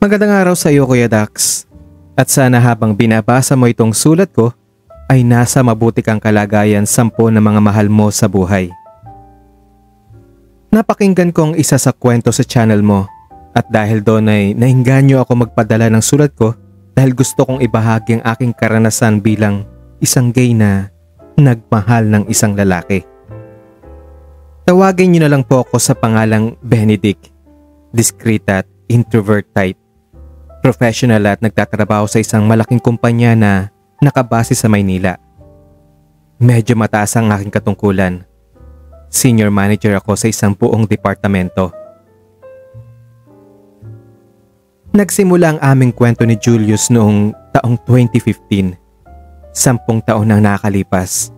Magandang araw sa iyo, Kuya Dax. At sana habang binabasa mo itong sulat ko, ay nasa mabuti kang kalagayan 10 na mga mahal mo sa buhay. Napakinggan ko ang isa sa kwento sa channel mo at dahil doon ay nainganyo ako magpadala ng sulat ko dahil gusto kong ibahagi ang aking karanasan bilang isang gay na nagmahal ng isang lalaki. Tawagin niyo na lang po ako sa pangalang Benedict, discreet at introvert type. Professional at nagtatrabaho sa isang malaking kumpanya na nakabase sa Maynila. Medyo mataas ang aking katungkulan. Senior manager ako sa isang buong departamento. Nagsimula ang aming kwento ni Julius noong taong 2015. 10 taon nang nakalipas.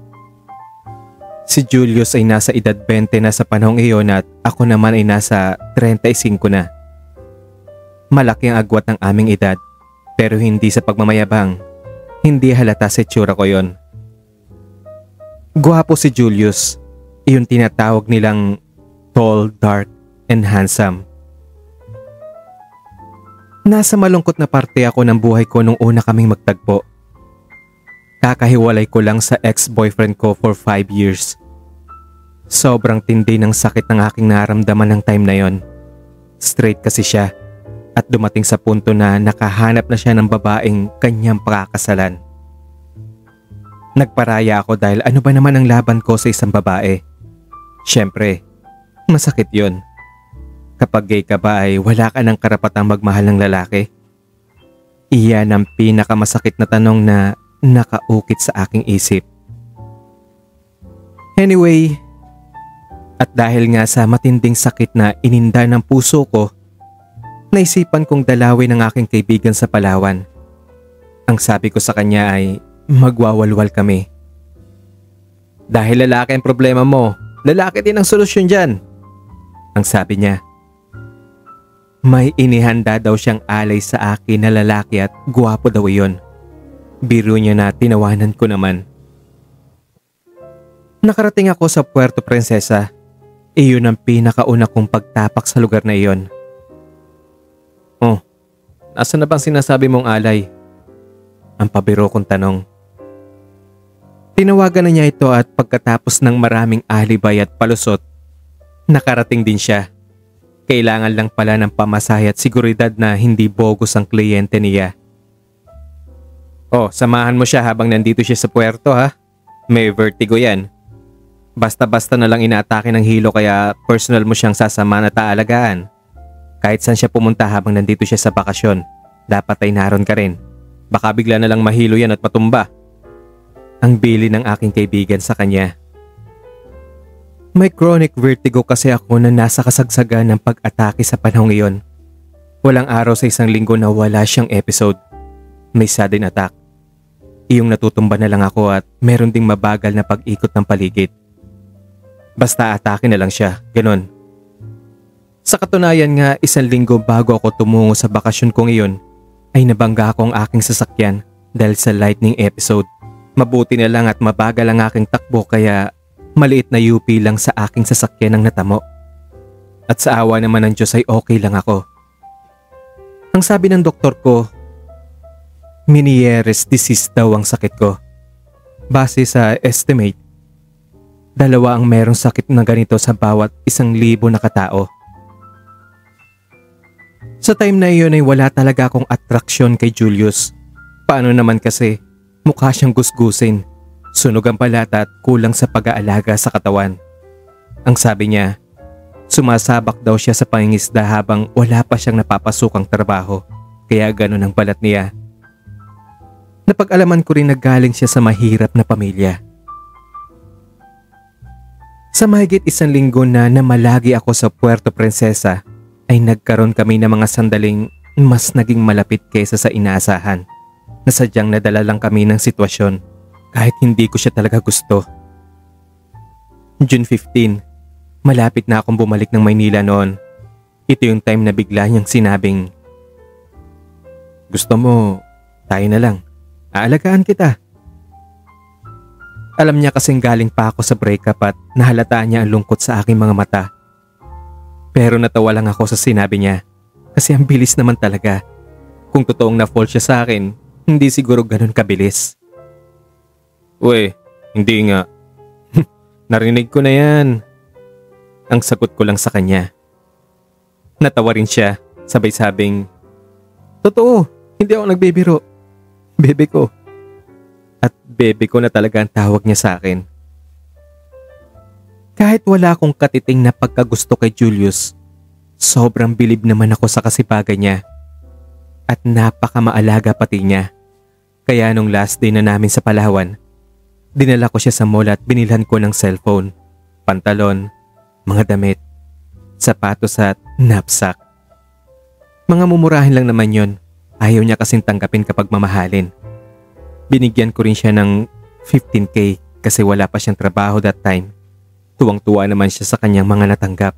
Si Julius ay nasa edad 20 na sa panahong iyon at ako naman ay nasa 35 na. Malaki ang agwat ng aming edad pero hindi sa pagmamayabang. Hindi halata sa itsura ko yon. Gwapo si Julius. Iyon tinatawag nilang tall, dark, and handsome. Nasa malungkot na parte ako ng buhay ko nung una kaming magtagpo. Kakahiwalay ko lang sa ex-boyfriend ko for 5 years. Sobrang tindi ng sakit ng aking naramdaman ng time na yon. Straight kasi siya. At dumating sa punto na nakahanap na siya ng babaeng kanyang pakakasalan. Nagparaya ako dahil ano ba naman ang laban ko sa isang babae? Siyempre, masakit yon. Kapag gay ka ba ay wala ka ng karapatang magmahal ng lalaki? Iyan ang pinakamasakit na tanong na nakaukit sa aking isip. Anyway, at dahil nga sa matinding sakit na ininda ng puso ko, naisipan kong dalawin ang aking kaibigan sa Palawan. Ang sabi ko sa kanya ay magwawalwal kami. Dahil lalaki ang problema mo, lalaki din ang solusyon dyan. Ang sabi niya. May inihanda daw siyang alay sa akin na lalaki at guwapo daw iyon. Biro niya na tinawanan ko naman. Nakarating ako sa Puerto Princesa. Iyon ang pinakauna kong pagtapak sa lugar na iyon. Oh, nasa na bang sinasabi mong alay? Ang pabiro kong tanong. Tinawagan na niya ito at pagkatapos ng maraming alibay at palusot, nakarating din siya. Kailangan lang pala ng pamasahe at seguridad na hindi bogus ang kliyente niya. Oh, samahan mo siya habang nandito siya sa puerto ha? May vertigo yan. Basta-basta na lang inaatake ng hilo kaya personal mo siyang sasama at aalagaan. Kahit saan siya pumunta habang nandito siya sa bakasyon, dapat ay naroon ka rin. Baka bigla na lang mahilo yan at matumba. Ang bili ng aking kaibigan sa kanya. May chronic vertigo kasi ako na nasa kasagsagan ng pag-atake sa panahong iyon. Walang araw sa isang linggo na wala siyang episode. May sudden attack. Iyong natutumba na lang ako at meron ding mabagal na pag-ikot ng paligid. Basta atake na lang siya, ganon. Sa katunayan nga 1 linggo bago ako tumungo sa bakasyon kong iyon ay nabangga ko ang aking sasakyan dahil sa lightning episode. Mabuti na lang at mabagal ang aking takbo kaya maliit na UP lang sa aking sasakyan ang natamo. At sa awa naman ng Diyos ay okay lang ako. Ang sabi ng doktor ko, Meniere's disease daw ang sakit ko. Base sa estimate, 2 ang merong sakit na ganito sa bawat 1,000 na katao. Sa time na iyon ay wala talaga akong atraksyon kay Julius. Paano naman kasi mukha siyang gusgusin, sunog ang balat at kulang sa pag-aalaga sa katawan. Ang sabi niya, sumasabak daw siya sa pangingisda habang wala pa siyang napapasukang trabaho, kaya ganun ang balat niya. Napag-alaman ko rin na galing siya sa mahirap na pamilya. Sa mahigit 1 linggo na namalagi ako sa Puerto Princesa, ay nagkaroon kami ng mga sandaling mas naging malapit kaysa sa inaasahan. Nasadyang nadala lang kami ng sitwasyon kahit hindi ko siya talaga gusto. June 15, malapit na akong bumalik ng Maynila noon. Ito yung time na bigla niyang sinabing, "Gusto mo, tayo na lang. Aalagaan kita." Alam niya kasing galing pa ako sa breakup at nahalata niya ang lungkot sa aking mga mata. Pero natawa lang ako sa sinabi niya kasi ang bilis naman talaga Kung totoong na-fall siya sa akin, hindi siguro ganun kabilis. Uy, hindi nga. Narinig ko na yan. Ang sagot ko lang sa kanya. Natawa rin siya, sabay sabing, totoo, hindi ako nagbibiro. Bebe ko. At bebe ko na talaga ang tawag niya sa akin. Kahit wala akong katiting na pagkagusto kay Julius, sobrang bilib naman ako sa kasipagan niya. At napakamaalaga pati niya. Kaya nung last day na namin sa Palawan, dinala ko siya sa mall at binilhan ko ng cellphone, pantalon, mga damit, sapatos at knapsack. Mga mumurahin lang naman yon. Ayaw niya kasing tanggapin kapag mamahalin. Binigyan ko rin siya ng 15K kasi wala pa siyang trabaho that time. Tuwang-tuwa naman siya sa kanyang mga natanggap.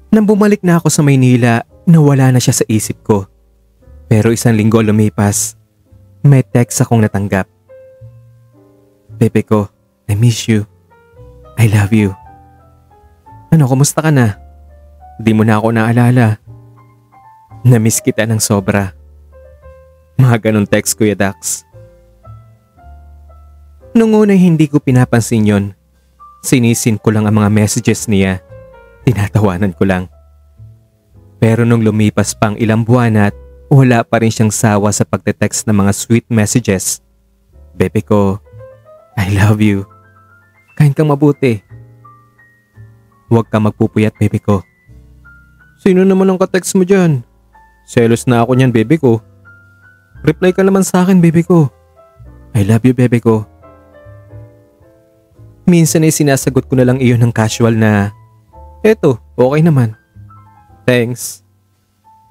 Nang bumalik na ako sa Maynila, nawala na siya sa isip ko. Pero isang linggo lumipas, may text akong natanggap. Bebe ko, I miss you. I love you. Ano, kumusta ka na? Di mo na ako naalala. Namiss kita ng sobra. Mga ganun text, Kuya Dax. Nung una hindi ko pinapansin yon. Sinisin ko lang ang mga messages niya. Tinatawanan ko lang. Pero nung lumipas pang ilang buwan at wala pa rin siyang sawa sa pagte-text ng mga sweet messages. Bebe ko, I love you. Kain kang mabuti. Huwag kang magpupuyat, bebe ko. Sino naman ang ka-text mo dyan? Selos na ako niyan, bebe ko. Reply ka naman sa akin, bebe ko. I love you, bebe ko. Minsan ay sinasagot ko na lang iyon ng casual na, eto, okay naman. Thanks.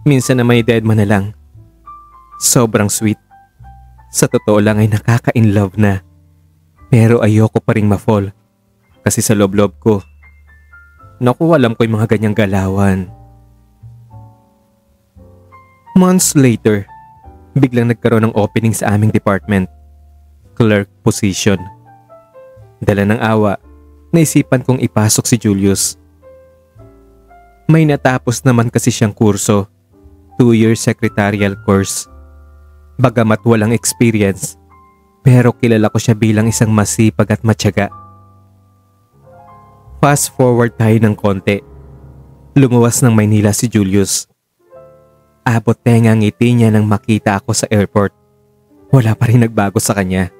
Minsan na may deadma na lang. Sobrang sweet. Sa totoo lang ay nakaka-inlove na. Pero ayoko pa ring ma-fall. Kasi sa loob-loob ko. Naku, alam ko yung mga ganyang galawan. Months later, biglang nagkaroon ng opening sa aming department. Clerk position. Dala ng awa, naisipan kong ipasok si Julius. May natapos naman kasi siyang kurso. 2-year secretarial course. Bagamat walang experience, pero kilala ko siya bilang isang masipag at matyaga. Fast forward tayo ng konti. Lumuwas ng Maynila si Julius. Abot tenga ang ngiti niya nang makita ako sa airport. Wala pa rin nagbago sa kanya.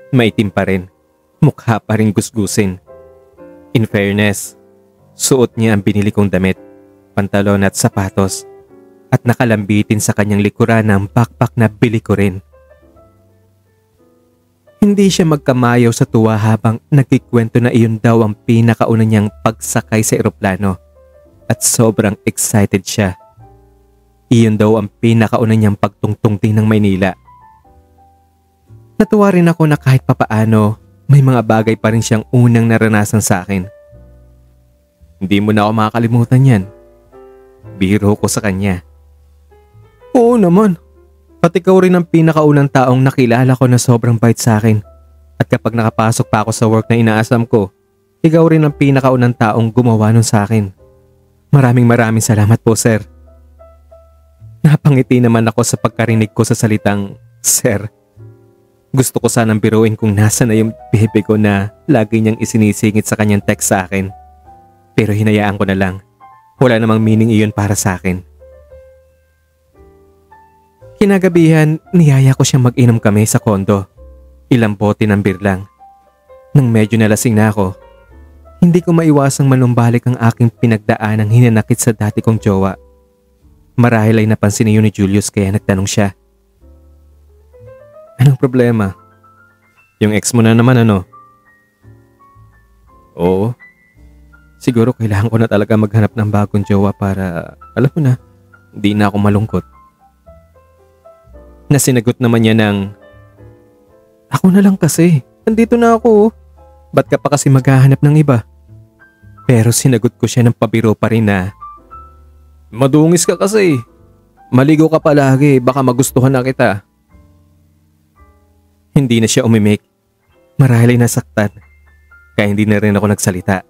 Maitim pa rin. Mukha pa rin gusgusin. In fairness, suot niya ang binili kong damit, pantalon at sapatos. At nakalambitin sa kanyang likuran ang backpack na bili ko rin. Hindi siya magkamayaw sa tuwa habang nagkikwento na iyon daw ang pinakauna niyang pagsakay sa eroplano at sobrang excited siya. Iyon daw ang pinakauna niyang pagtungtong din ng Maynila. Natuwa rin ako na kahit papaano may mga bagay pa rin siyang unang naranasan sa akin. Hindi mo na ako makakalimutan yan. Biro ko sa kanya. Oo naman. Pati ikaw rin ang pinakaunang taong nakilala ko na sobrang bait sa akin. At kapag nakapasok pa ako sa work na inaasam ko, ikaw rin ang pinakaunang taong gumawa nun sa akin. Maraming salamat po, sir. Napangiti naman ako sa pagkarinig ko sa salitang sir. Gusto ko sanang biruin kung nasa na yung bebe ko na lagi niyang isinisingit sa kanyang text sa akin. Pero hinayaan ko na lang. Wala namang meaning iyon para sa akin. Kinagabihan, niyaya ko siyang mag-inom kami sa kondo. Ilang bote ng beer lang. Nang medyo nalasing na ako, hindi ko maiwasang manumbalik ang aking pinagdaanang hinanakit sa dati kong jowa. Marahil ay napansin niyo ni Julius kaya nagtanong siya. Anong problema? Yung ex mo na naman ano? Oo. Siguro kailangan ko na talaga maghanap ng bagong jowa para, alam mo na, hindi na ako malungkot. Nasinagot naman niya ng, ako na lang kasi, nandito na ako. Ba't ka pa kasi maghahanap ng iba? Pero sinagot ko siya ng pabiro pa rin na, madungis ka kasi. Maligo ka palagi, baka magustuhan na kita. Hindi na siya umimik. Marahil ay nasaktan. Kaya hindi na rin ako nagsalita.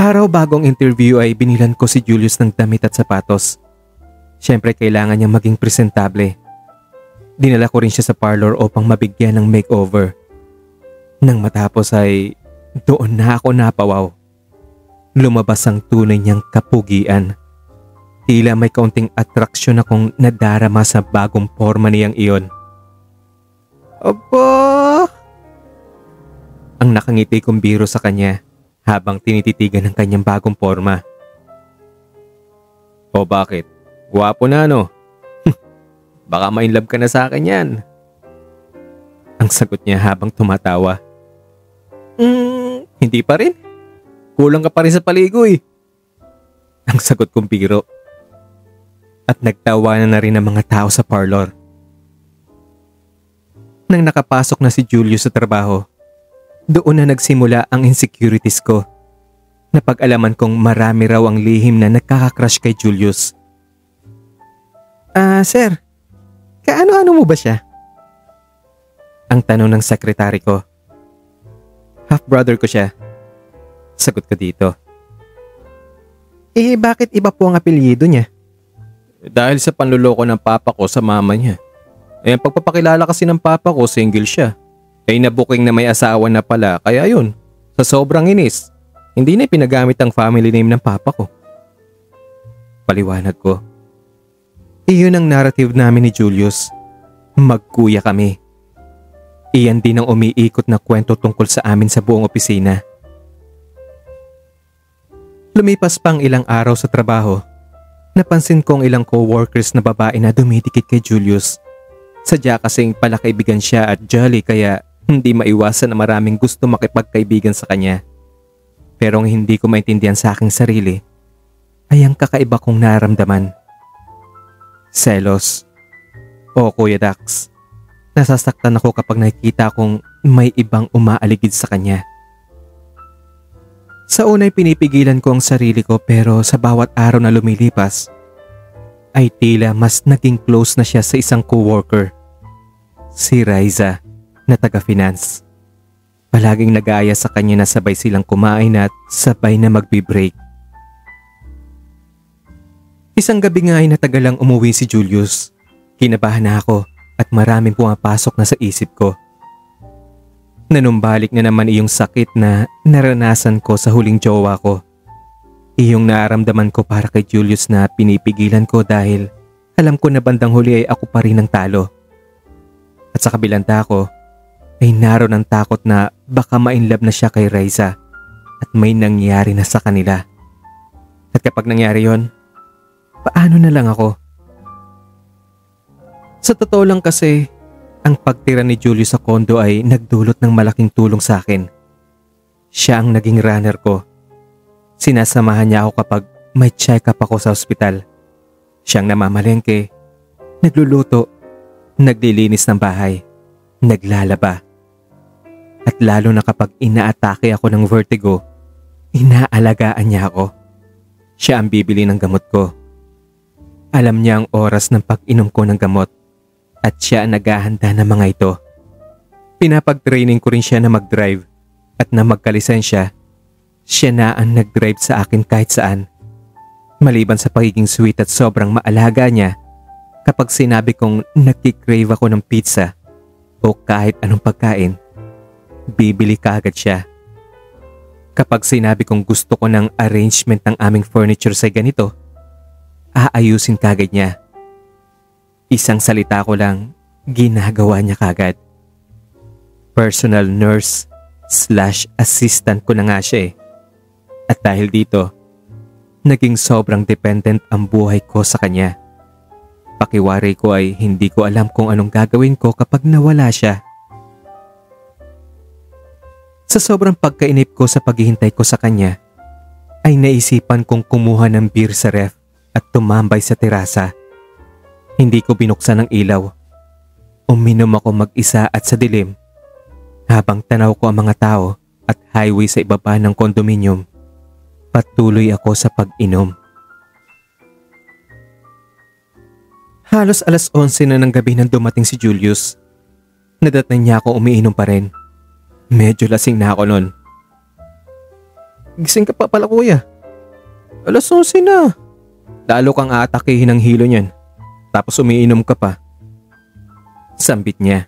Araw bagong interview ay binilan ko si Julius ng damit at sapatos. Siyempre kailangan niyang maging presentable. Dinala ko rin siya sa parlor upang mabigyan ng makeover. Nang matapos ay doon na ako napawaw. Lumabas ang tunay niyang kapugian. Tila may kaunting atraksyon akong nadarama sa bagong forma niyang iyon. Opo! Ang nakangiti kong biro sa kanya habang tinititigan ng kanyang bagong forma. O bakit? Gwapo na no? Baka ma-inlove ka na sa akin yan. Ang sagot niya habang tumatawa. Hindi pa rin. Kulang ka pa rin sa paligoy. Ang sagot kong biro. At nagtawanan na rin ang mga tao sa parlor. Nang nakapasok na si Julius sa trabaho, doon na nagsimula ang insecurities ko. Napag-alaman kong marami raw ang lihim na nagkakakrush kay Julius. Sir, kaano-ano mo ba siya? Ang tanong ng sekretary ko. Half-brother ko siya. Sagot ko dito. Bakit iba po ang apelyido niya? Dahil sa panluloko ng papa ko sa mama niya. Ang pagpapakilala kasi ng papa ko, single siya. Nabuking na may asawa na pala, kaya yun, sa sobrang inis, hindi na pinagamit ang family name ng papa ko. Paliwanag ko. Iyon ang narrative namin ni Julius. Magkuya kami. Iyan din ang umiikot na kwento tungkol sa amin sa buong opisina. Lumipas pang ilang araw sa trabaho, napansin kong ilang co-workers na babae na dumidikit kay Julius. Sadya kasing palakaibigan siya at jolly kaya hindi maiwasan na maraming gusto makipagkaibigan sa kanya. Pero ang hindi ko maintindihan sa aking sarili ay ang kakaiba kong nararamdaman. Selos. O Kuya Dax, nasasaktan ako kapag nakikita kong may ibang umaaligid sa kanya. Sa unay pinipigilan ko ang sarili ko pero sa bawat araw na lumilipas ay tila mas naging close na siya sa isang coworker. Si Riza na taga-finance. Palaging nag-aaya sa kanya na sabay silang kumain at sabay na magbe-break. Isang gabi nga ay natagalang umuwi si Julius. Kinabahan na ako at maraming pumapasok na sa isip ko. Nanumbalik na naman iyong sakit na naranasan ko sa huling jowa ko. Iyong nararamdaman ko para kay Julius na pinipigilan ko dahil alam ko na bandang huli ay ako pa rin ang talo. At sa kabilang dako ay naroon ang takot na baka ma-inlove na siya kay Riza at may nangyari na sa kanila. At kapag nangyari yon, paano na lang ako? Sa totoo lang kasi, ang pagtira ni Julius sa kondo ay nagdulot ng malaking tulong sa akin. Siya ang naging runner ko. Sinasamahan niya ako kapag may check-up ako sa ospital. Siyang namamalengke, nagluluto, naglilinis ng bahay, naglalaba. At lalo na kapag inaatake ako ng vertigo, inaalagaan niya ako. Siya ang bibili ng gamot ko. Alam niya ang oras ng pag-inom ko ng gamot at siya ang naghahanda ng mga ito. Pinapag-training ko rin siya na mag-drive at na magkalisensya, siya na ang nag-drive sa akin kahit saan. Maliban sa pagiging sweet at sobrang maalaga niya, kapag sinabi kong nagkikrave ako ng pizza o kahit anong pagkain, bibili kaagad siya. Kapag sinabi kong gusto ko ng arrangement ng aming furniture sa ganito, aayusin kaagad niya. Isang salita ko lang, ginagawa niya kaagad. Personal nurse / assistant ko na nga siya eh. At dahil dito, naging sobrang dependent ang buhay ko sa kanya. Pakiwari ko ay hindi ko alam kung anong gagawin ko kapag nawala siya. Sa sobrang pagkainip ko sa paghihintay ko sa kanya, ay naisipan kong kumuha ng beer sa ref at tumambay sa terasa. Hindi ko binuksan ang ilaw. Uminom ako mag-isa at sa dilim habang tanaw ko ang mga tao at highway sa ibaba ng kondominium. Patuloy ako sa pag-inom. Halos alas 11 na ng gabi nang dumating si Julius. Nadatnan niya ako umiinom pa rin. Medyo lasing na ako nun. Gising ka pa pala kuya. Alas 11 na. Lalo kang aatakihin ng hilo niyan. Tapos umiinom ka pa. Sambit niya.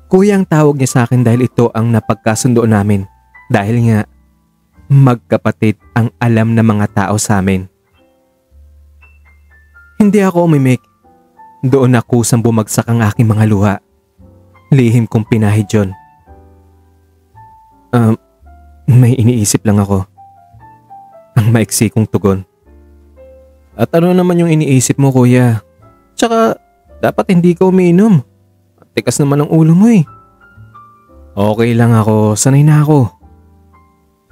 Kuya ang tawag niya sa akin dahil ito ang napagkasundo namin. Dahil nga, magkapatid ang alam ng mga tao sa amin. Hindi ako umimik. Doon na kusang bumagsak ang aking mga luha. Lihim kong pinahid yun. May iniisip lang ako. Ang maiksi kong tugon. At ano naman yung iniisip mo kuya? Tsaka dapat hindi ka umiinom. Tikas naman ang ulo mo eh. Okay lang ako, sanay na ako.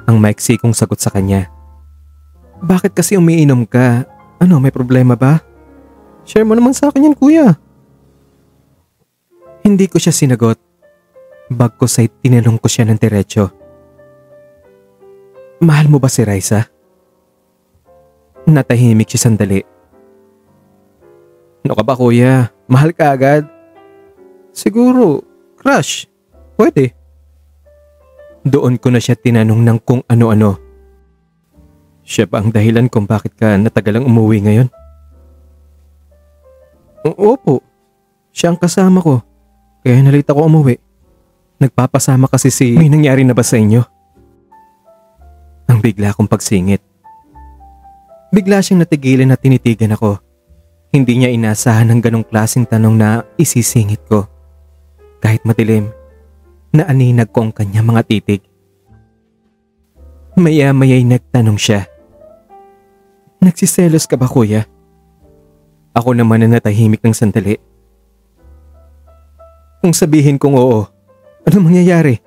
Ang maiksi kong sagot sa kanya. Bakit kasi umiinom ka? Ano, may problema ba? Share mo naman sa akin yan kuya. Hindi ko siya sinagot. Bagkus ay tinanong ko siya ng diretso. Mahal mo ba si Raisa? Natahimik siya sandali. Ano ka ba kuya? Mahal ka agad? Siguro, crush. Pwede. Doon ko na siya tinanong ng kung ano-ano. Siya ba ang dahilan kung bakit ka natagalang umuwi ngayon? Opo. Siya ang kasama ko. Kaya nalita ko umuwi. Nagpapasama kasi si... May nangyari na ba sa inyo? Ang bigla kong pagsingit. Bigla siyang natigilan at tinitigan ako. Hindi niya inasahan ng ganong klaseng tanong na isisingit ko. Kahit madilim, naaninag ko ang kanyang mga titig. Maya-maya'y nagtanong siya. Nagsiselos ka ba kuya? Ako naman na natahimik ng sandali. Kung sabihin kong oo, ano mangyayari?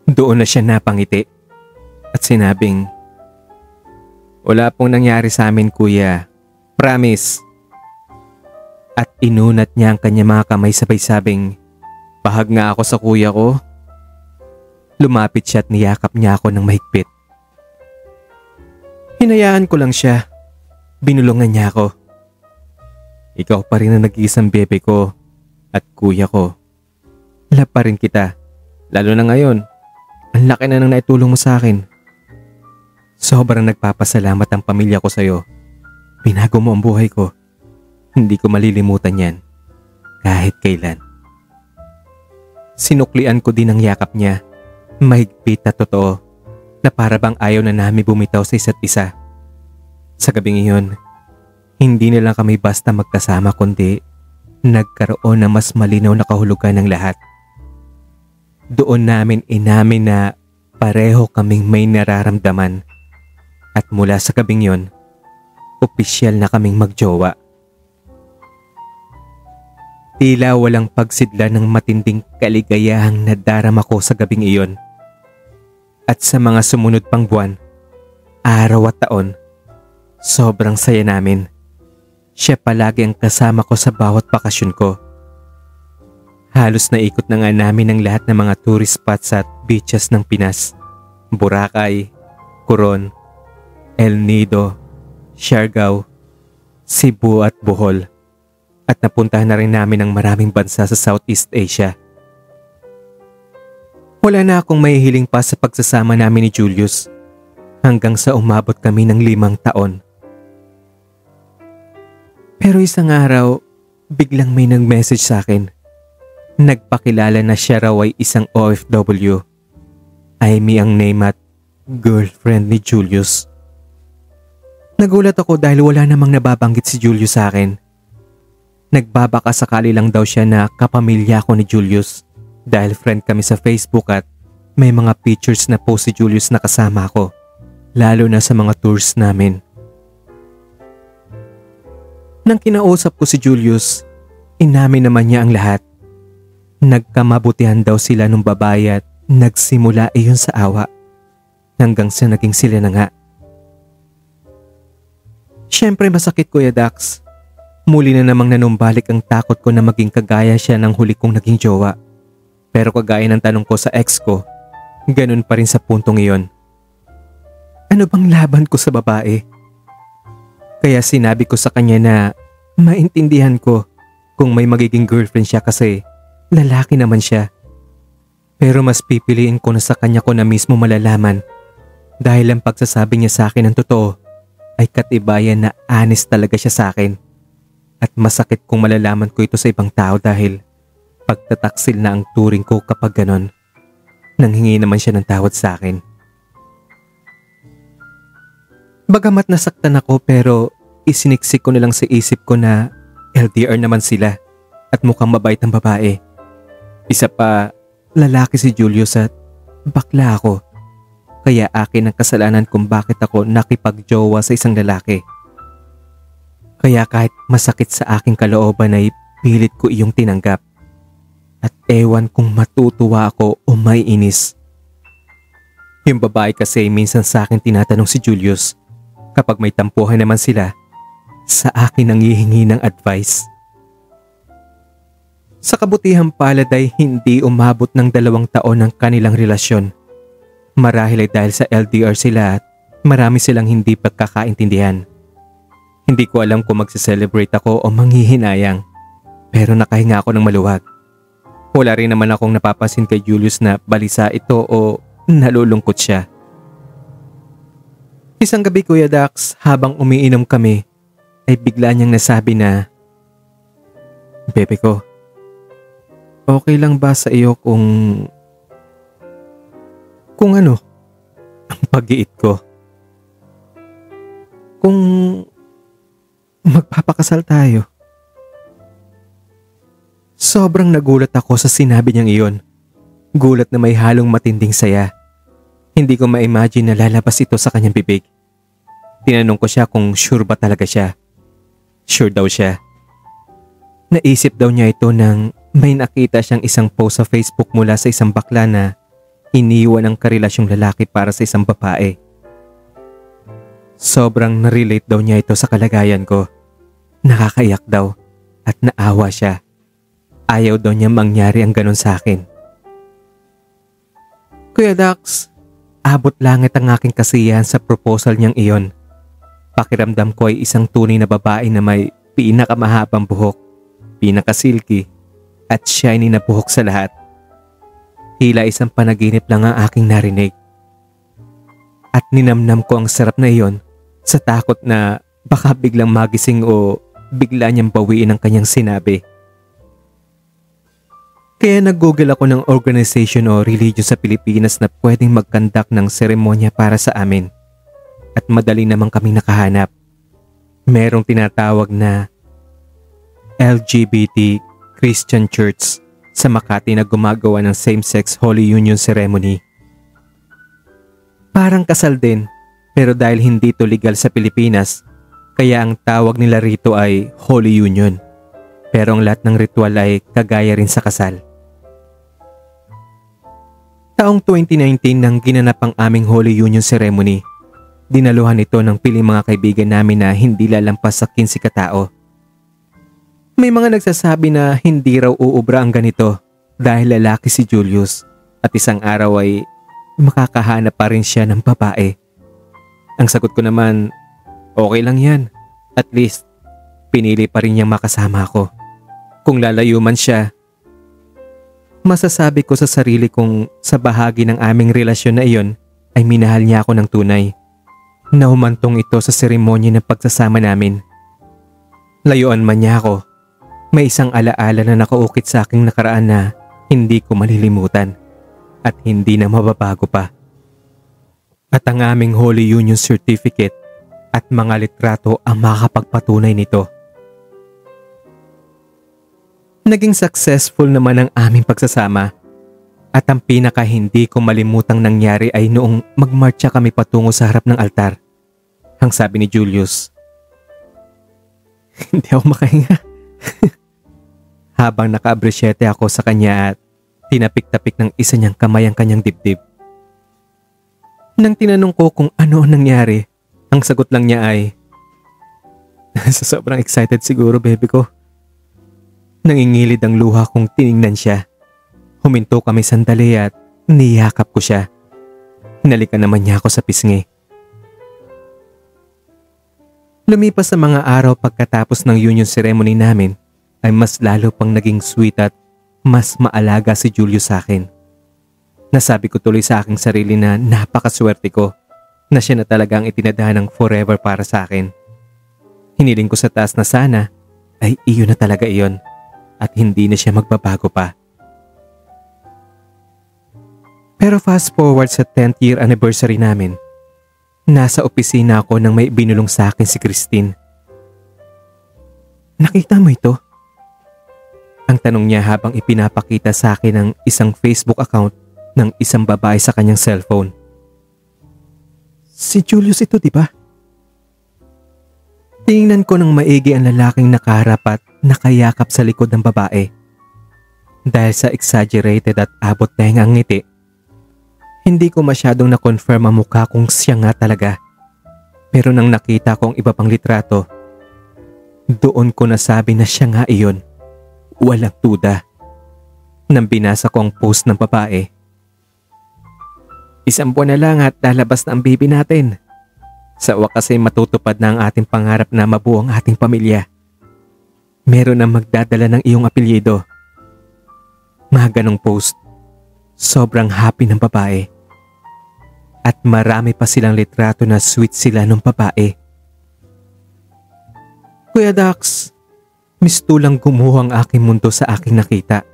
Doon na siya napangiti at sinabing, wala pong nangyari sa amin kuya. Promise. At inunat niya ang kanyang mga kamay sabay sabing, pahag nga ako sa kuya ko. Lumapit siya at niyakap niya ako ng mahigpit. Hinayaan ko lang siya. Binulungan niya ako. Ikaw pa rin ang nag-iisang bebe ko at kuya ko. Love pa rin kita. Lalo na ngayon. Ang laki na nang naitulong mo sa akin. Sobrang nagpapasalamat ang pamilya ko sa'yo. Binago mo ang buhay ko. Hindi ko malilimutan yan. Kahit kailan. Sinuklian ko din ang yakap niya. Mahigpit at totoo. Na para bang ayaw na namin bumitaw sa isa't isa. Sa gabing iyon, hindi na lang kami basta magkasama kundi nagkaroon ng mas malinaw na kahulugan ng lahat. Doon namin inamin na pareho kaming may nararamdaman. At mula sa gabing yon, opisyal na kaming magjowa. Tila walang pagsidla ng matinding kaligayahang nadarama ko sa gabing iyon. At sa mga sumunod pang buwan, araw at taon, sobrang saya namin. Siya palagi ang kasama ko sa bawat bakasyon ko. Halos naikot na nga namin ang lahat ng mga tourist spots at beaches ng Pinas. Boracay, Coron, El Nido, Siargao, Cebu at Bohol. At napuntahan na rin namin ang maraming bansa sa Southeast Asia. Wala na akong mahihiling pa sa pagsasama namin ni Julius hanggang sa umabot kami ng 5 taon. Pero isang araw, biglang may nag-message sa akin. Nagpakilala na siya raw ay isang OFW. Amy ang name at girlfriend ni Julius. Nagulat ako dahil wala namang nababanggit si Julius sa akin. Nagbabaka sakali lang daw siya na kapamilya ko ni Julius dahil friend kami sa Facebook at may mga pictures na post si Julius na kasama ko, lalo na sa mga tours namin. Nang kinausap ko si Julius, inamin naman niya ang lahat. Nagkamabutihan daw sila nung babae at nagsimula iyon sa awa hanggang sa naging sila na nga. Siyempre masakit Kuya Dax. Muli na namang nanumbalik ang takot ko na maging kagaya siya ng huli kong naging jowa. Pero kagaya ng tanong ko sa ex ko, ganun pa rin sa puntong iyon. Ano bang laban ko sa babae? Kaya sinabi ko sa kanya na maintindihan ko kung may magiging girlfriend siya kasi lalaki naman siya. Pero mas pipiliin ko na sa kanya ko na mismo malalaman dahil ang pagsasabi niya sa akin ng totoo ay katibayan na honest talaga siya sa akin. At masakit kung malalaman ko ito sa ibang tao dahil pagtataksil na ang turing ko kapag ganon. Nanghingi naman siya ng tawad sa akin. Bagamat nasaktan ako pero isiniksik ko na lang sa isip ko na LDR naman sila at mukhang mabait ang babae. Isa pa, lalaki si Julius at bakla ako. Kaya akin ang kasalanan kung bakit ako nakipagjowa sa isang lalaki. Kaya kahit masakit sa aking kalooban ay pilit ko iyong tinanggap. At ewan kung matutuwa ako o may inis. Yung babae kasi minsan sa akin tinatanong si Julius kapag may tampuhan naman sila, sa akin ang hihingi ng advice. Sa kabutihang palad ay hindi umabot ng 2 taon ang kanilang relasyon. Marahil ay dahil sa LDR sila at marami silang hindi pagkakaintindihan. Hindi ko alam kung magse-celebrate ako o manghihinayang, pero nakahinga ako ng maluwag. Wala rin naman akong napapansin kay Julius na balisa ito o nalulungkot siya. Isang gabi, Kuya Dax, habang umiinom kami, ay bigla niyang nasabi na, "Bebe ko, okay lang ba sa iyo kung ano, ang pag-iit ko? Kung magpapakasal tayo?" Sobrang nagulat ako sa sinabi niyang iyon. Gulat na may halong matinding saya. Hindi ko ma-imagine na lalabas ito sa kanyang bibig. Tinanong ko siya kung sure ba talaga siya. Sure daw siya. Naisip daw niya ito nang may nakita siyang isang post sa Facebook mula sa isang bakla na iniwan ang karelasyong lalaki para sa isang babae. Sobrang narelate daw niya ito sa kalagayan ko. Nakakaiyak daw at naawa siya. Ayaw daw niya mangyari ang ganon sa akin. Kuya Dax, abot langit ang aking kasiyahan sa proposal niyang iyon. Pakiramdam ko ay isang tunay na babae na may pinakamahabang buhok, pinakasilky at shiny na buhok sa lahat. Tila isang panaginip lang ang aking narinig. At ninamnam ko ang sarap na iyon sa takot na baka biglang magising o bigla niyang bawiin ang kanyang sinabi. Kaya nag-google ako ng organization o religion sa Pilipinas na pwedeng mag-conduct ng seremonya para sa amin. At madali naman kaming nakahanap. Merong tinatawag na LGBT Christian Church sa Makati na gumagawa ng same-sex Holy Union ceremony. Parang kasal din, pero dahil hindi ito legal sa Pilipinas, kaya ang tawag nila rito ay Holy Union. Pero ang lahat ng ritual ay kagaya rin sa kasal. Taong 2019 nang ginanap ang aming Holy Union ceremony. Dinaluhan ito ng piling mga kaibigan namin na hindi lalampas sa 15 katao. May mga nagsasabi na hindi raw uubra ang ganito dahil lalaki si Julius at isang araw ay makakahanap pa rin siya ng babae. Ang sagot ko naman, okay lang yan. At least, pinili pa rin niyang makasama ako. Kung lalayo man siya, masasabi ko sa sarili kong sa bahagi ng aming relasyon na iyon ay minahal niya ako ng tunay. Nahumantong ito sa seremonya ng pagsasama namin. Layuan man niya ako, may isang alaala na nakaukit sa aking nakaraan na hindi ko malilimutan at hindi na mababago pa. At ang aming Holy Union Certificate at mga litrato ang makakapagpatunay nito. Naging successful naman ang aming pagsasama at ang pinaka hindi ko malimutang nangyari ay noong magmarcha kami patungo sa harap ng altar. Ang sabi ni Julius, hindi ako makahinga. Habang naka-abresyete ako sa kanya at tinapik-tapik ng isa niyang kamay ang kanyang dibdib. Nang tinanong ko kung ano ang nangyari, ang sagot lang niya ay, sa sobrang excited siguro, baby ko. Nangingilid ang luha kong tiningnan siya. Huminto kami sandali at niyakap ko siya. Hinalikan naman niya ako sa pisngi. Lumipas sa mga araw pagkatapos ng union ceremony namin ay mas lalo pang naging sweet at mas maalaga si Julius sa akin. Nasabi ko tuloy sa aking sarili na napakaswerte ko na siya na talaga ang itinadhana ng forever para sa akin. Hiniling ko sa taas na sana ay iyon na talaga iyon at hindi na siya magbabago pa. Pero fast forward sa 10th year anniversary namin, nasa opisina ako nang may binulong sa akin si Christine. "Nakita mo ito?" Ang tanong niya habang ipinapakita sa akin ang isang Facebook account ng isang babae sa kanyang cellphone. "Si Julius ito, di ba?" Tingnan ko ng maigi ang lalaking nakaharap at nakayakap sa likod ng babae. Dahil sa exaggerated at abot tengang ngiti, hindi ko masyadong na-confirm ang mukha kung siya nga talaga. Pero nang nakita ko ang iba pang litrato, doon ko nasabi na siya nga iyon. Walang duda. Nang binasa ko ang post ng babae, "Isang buwan na lang at lalabas na ang baby natin. Sa wakas ay matutupad na ang ating pangarap na mabuo ang ating pamilya. Meron ang magdadala ng iyong apelyido." Mga ganong post. Sobrang happy ng babae. At marami pa silang litrato na sweet sila ng babae. "Kuya Dax, mistulang gumuho ang aking mundo sa aking nakita.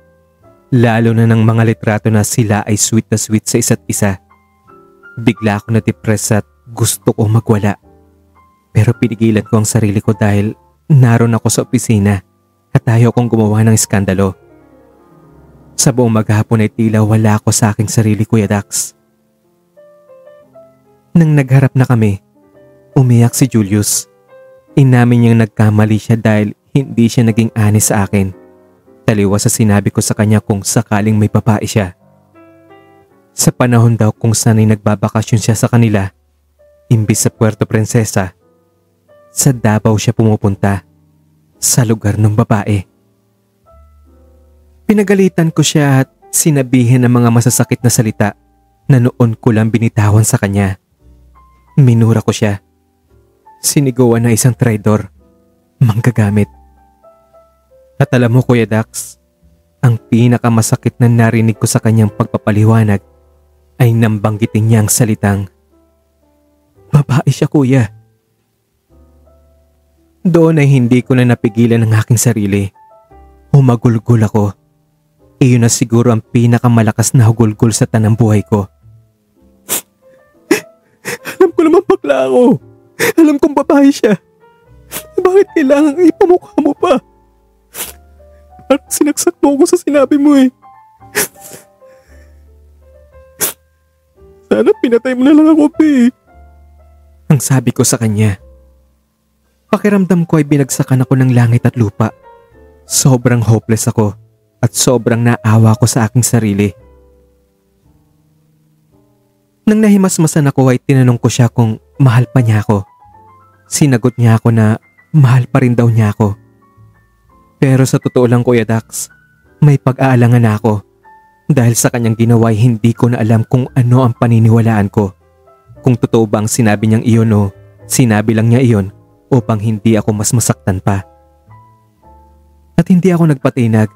Lalo na ng mga litrato na sila ay sweet na sweet sa isa't isa. Bigla ako na-depress at gusto ko magwala. Pero pinigilan ko ang sarili ko dahil naroon ako sa opisina at ayaw kong gumawa ng iskandalo. Sa buong maghapon ay tila wala ako sa aking sarili, Kuya Dax." Nang nagharap na kami, umiyak si Julius. Inamin niyang nagkamali siya dahil hindi siya naging honest sa akin. Taliwas sa sinabi ko sa kanya kung sakaling may babae siya. Sa panahon daw kung sana'y nagbabakasyon siya sa kanila, imbis sa Puerto Princesa, sa Davao siya pumupunta, sa lugar ng babae. Pinagalitan ko siya at sinabihin ng mga masasakit na salita na noon ko lang binitawan sa kanya. Minura ko siya. Sinigawan na isang traidor, manggagamit. At alam mo, Kuya Dax, ang pinakamasakit na narinig ko sa kanyang pagpapaliwanag ay nambanggitin niya ang salitang, "Babae siya, kuya." Doon ay hindi ko na napigilan ang aking sarili. Humagulgol ako. Iyon na siguro ang pinakamalakas na hugulgol sa tanang buhay ko. "Alam ko naman bakla ako. Alam kong babae siya. Bakit kailangan ipamukha mo pa? Parang sinaksak mo ako sa sinabi mo eh. Sana pinatay mo na lang ako, pe." Ang sabi ko sa kanya. Pakiramdam ko ay binagsakan ako ng langit at lupa. Sobrang hopeless ako at sobrang naawa ko sa aking sarili. Nang nahimasmasan ako ay tinanong ko siya kung mahal pa niya ako. Sinagot niya ako na mahal pa rin daw niya ako. Pero sa totoo lang, Kuya Dax, may pag-aalangan na ako. Dahil sa kanyang ginawa ay hindi ko na alam kung ano ang paniniwalaan ko. Kung totoo ba ang sinabi niyang iyon o sinabi lang niya iyon upang hindi ako mas masaktan pa. At hindi ako nagpatinag.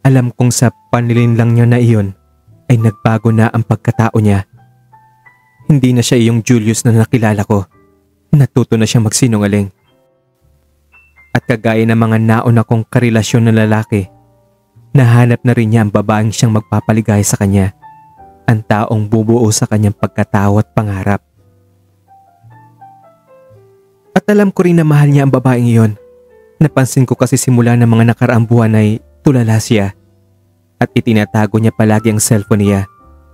Alam kong sa panlilin lang niya na iyon ay nagbago na ang pagkatao niya. Hindi na siya yung Julius na nakilala ko. Natuto na siya magsinungaling. At kagaya ng mga nauna kong karelasyon na lalaki, nahanap na rin niya ang babaeng siyang magpapaligaya sa kanya. Ang taong bubuo sa kanyang pagkatao at pangarap. At alam ko rin na mahal niya ang babaeng iyon. Napansin ko kasi simula ng mga nakaraang buwan ay tulala siya. At itinatago niya palagi ang cellphone niya.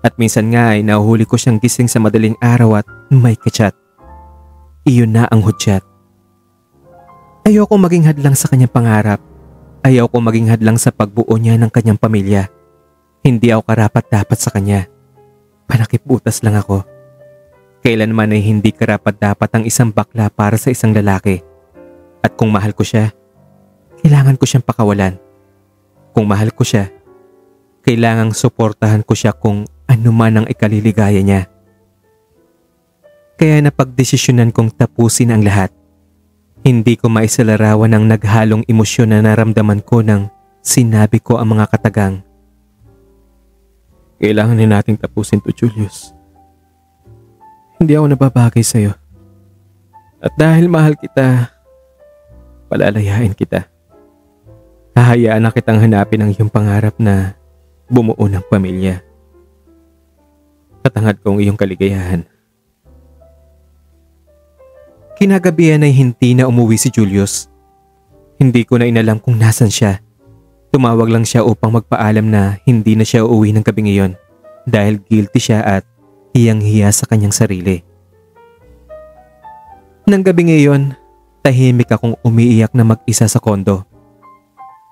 At minsan nga ay nahuhuli ko siyang gising sa madaling araw at may kachat. Iyon na ang hudyat. Ayoko maging hadlang sa kanyang pangarap. Ayoko maging hadlang sa pagbuo niya ng kanyang pamilya. Hindi ako karapat-dapat sa kanya. Panakiputas lang ako. Kailanman ay hindi karapat-dapat ang isang bakla para sa isang lalaki. At kung mahal ko siya, kailangan ko siyang pakawalan. Kung mahal ko siya, kailangang suportahan ko siya kung ano man ang ikaliligaya niya. Kaya napagdesisyonan kong tapusin ang lahat. Hindi ko maisalarawan ang naghalong emosyon na naramdaman ko nang sinabi ko ang mga katagang, Kailangan na nating tapusin to, Julius. Hindi ako nababagay sa'yo. At dahil mahal kita, palalayain kita. Hahayaan na kitang hanapin ang iyong pangarap na bumuo ng pamilya. Katangad kong iyong kaligayahan. Kinagabihan ay hindi na umuwi si Julius. Hindi ko na inalam kung nasan siya. Tumawag lang siya upang magpaalam na hindi na siya uuwi ng gabing iyon dahil guilty siya at hiyang-hiya sa kanyang sarili. Nang gabing iyon, tahimik akong umiiyak na mag-isa sa kondo.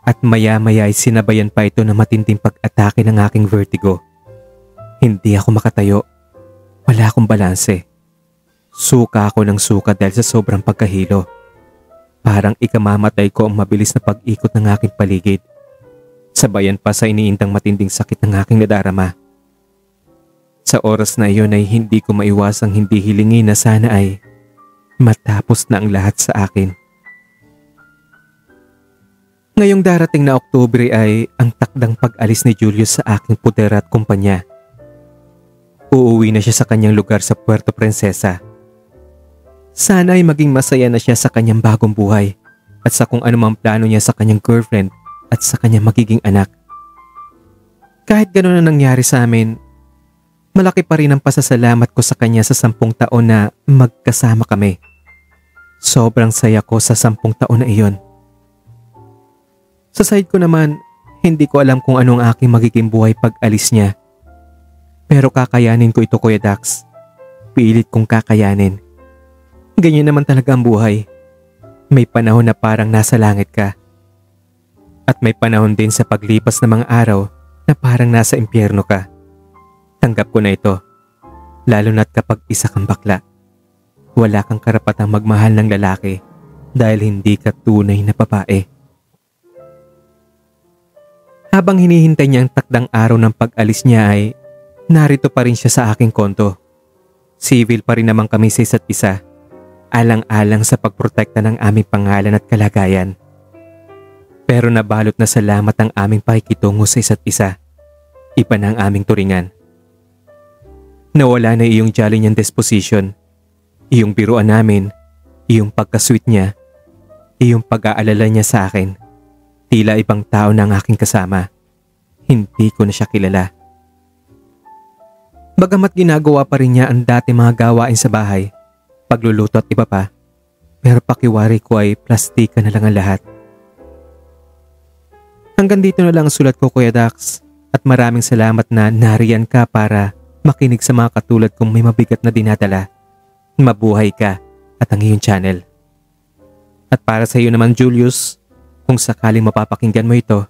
At maya-maya ay sinabayan pa ito ng matinding pag-atake ng aking vertigo. Hindi ako makatayo. Wala akong balanse. Suka ako ng suka dahil sa sobrang pagkahilo. Parang ikamamatay ko ang mabilis na pag-ikot ng aking paligid. Sabayan pa sa iniindang matinding sakit ng aking nadarama. Sa oras na iyon ay hindi ko maiwasang hindi hilingin na sana ay matapos na ang lahat sa akin. Ngayong darating na Oktubre ay ang takdang pag-alis ni Julius sa aking puder at kumpanya. Uuwi na siya sa kanyang lugar sa Puerto Princesa. Sana ay maging masaya na siya sa kanyang bagong buhay at sa kung anumang plano niya sa kanyang girlfriend at sa kanyang magiging anak. Kahit gano'n na nangyari sa amin, malaki pa rin ang pasasalamat ko sa kanya sa 10 taon na magkasama kami. Sobrang saya ko sa 10 taon na iyon. Sa side ko naman, hindi ko alam kung anong aking magiging buhay pag alis niya. Pero kakayanin ko ito, Kuya Dax. Pilit kong kakayanin. Ganyan naman talaga ang buhay. May panahon na parang nasa langit ka. At may panahon din sa paglipas ng mga araw na parang nasa impyerno ka. Tanggap ko na ito. Lalo na't kapag isa kang bakla. Wala kang karapatang magmahal ng lalaki dahil hindi ka tunay na babae. Habang hinihintay niya ang takdang araw ng pag-alis niya ay narito pa rin siya sa aking konto. Civil pa rin naman kami sa isa't isa. Alang-alang sa pagprotekta ng aming pangalan at kalagayan. Pero nabalot na salamat ang aming pakikitungo sa isa't isa. Iba na ang aming turingan. Nawala na iyong jolly niyang disposition. Iyong biruan namin. Iyong pagka-sweet niya. Iyong pag-aalala niya sa akin. Tila ibang tao na ang aking kasama. Hindi ko na siya kilala. Bagamat ginagawa pa rin niya ang dati mga gawain sa bahay, pagluluto at iba pa, pero pakiwari ko ay plastika na lang ang lahat. Hanggang dito na lang ang sulat ko, Kuya Dax, at maraming salamat na nariyan ka para makinig sa mga katulad kong may mabigat na dinadala. Mabuhay ka at ang iyong channel. At para sa iyo naman, Julius, kung sakaling mapapakinggan mo ito,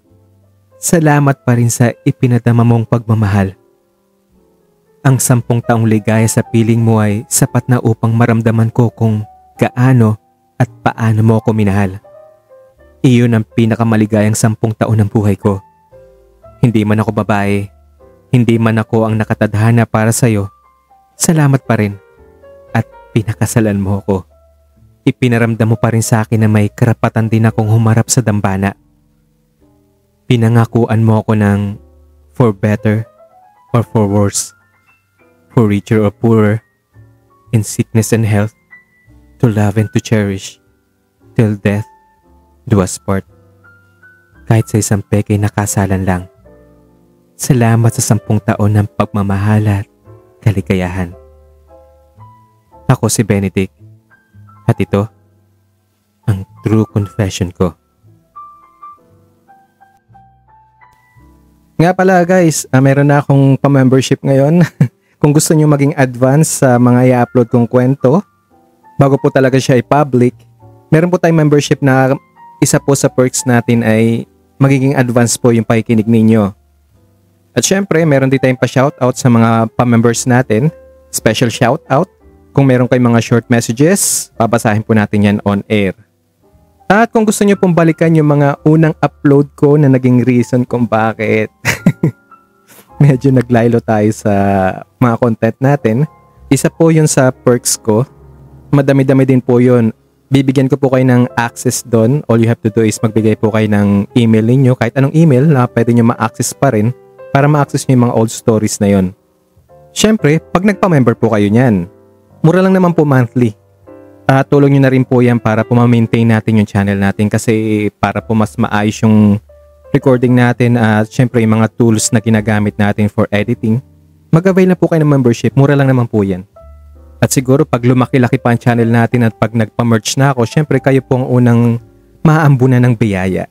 salamat pa rin sa ipinadama mong pagmamahal. Ang 10 taong ligaya sa piling mo ay sapat na upang maramdaman ko kung gaano at paano mo ako minahal. Iyon ang pinakamaligayang 10 taon ng buhay ko. Hindi man ako babae, hindi man ako ang nakatadhana para sa'yo, salamat pa rin at pinakasalan mo ako. Ipinaramdam mo pa rin sa akin na may karapatan din akong humarap sa dambana. Pinangakuan mo ako ng for better or for worse, for richer or poorer, in sickness and health, to love and to cherish, till death do us part. Kahit sa isang peke nakasalan lang. Salamat sa 10 taon ng pagmamahal at kaligayahan. Ako si Benedict. At ito, ang true confession ko. Nga pala guys, meron na akong pa-membership ngayon. Kung gusto nyo maging advance sa mga i-upload kong kwento, bago po talaga siya i-public, meron po tayong membership na isa po sa perks natin ay magiging advance po yung pakikinig ninyo. At syempre, meron din tayong pa-shoutout sa mga pa-members natin. Special shoutout. Kung meron kayong mga short messages, babasahin po natin yan on air. At kung gusto nyo pong balikan yung mga unang upload ko na naging reason kung bakit medyo naglaylo tayo sa mga content natin, isa po yun sa perks ko. Madami-dami din po yun. Bibigyan ko po kayo ng access doon. All you have to do is magbigay po kayo ng email ninyo, kahit anong email na pwede nyo ma-access pa rin para ma-access nyo yung mga old stories na yon. Syempre, pag nagpa-member po kayo niyan, mura lang naman po monthly. Tulong nyo na rin po yan para po ma-maintain natin yung channel natin kasi para po mas maayos yung recording natin at syempre yung mga tools na ginagamit natin for editing. Mag-avail na po kayo ng membership, mura lang naman po yan. At siguro pag lumaki-laki pa ang channel natin at pag nagpa-merch na ako, syempre kayo po ang unang maaambunan ng biyaya.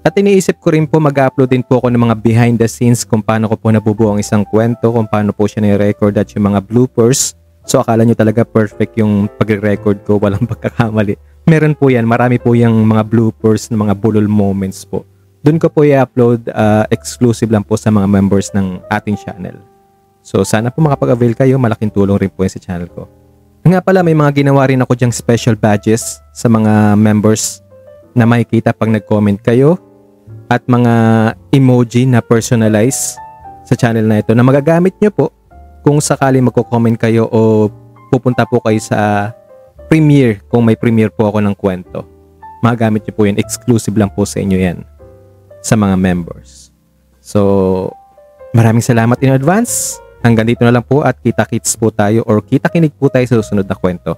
At iniisip ko rin po mag-upload din po ako ng mga behind the scenes kung paano ko po nabubuo ang isang kwento, kung paano po siya ni-record at yung mga bloopers. So akala nyo talaga perfect yung pag-record ko, walang pagkakamali. Meron po yan, marami po yung mga bloopers, mga bulol moments po. Doon ko po i-upload, exclusive lang po sa mga members ng ating channel. So sana po makapag-avail kayo, malaking tulong rin po yan sa channel ko. Nga pala, may mga ginawa rin ako dyang special badges sa mga members na makikita pag nag-comment kayo at mga emoji na personalize sa channel na ito na magagamit nyo po kung sakali magko-comment kayo o pupunta po kayo sa premiere kung may premiere po ako ng kwento. Magagamit nyo po yun. Exclusive lang po sa inyo yan sa mga members. So, maraming salamat in advance. Hanggang dito na lang po at kita-kits po tayo or kita-kinig po tayo sa susunod na kwento.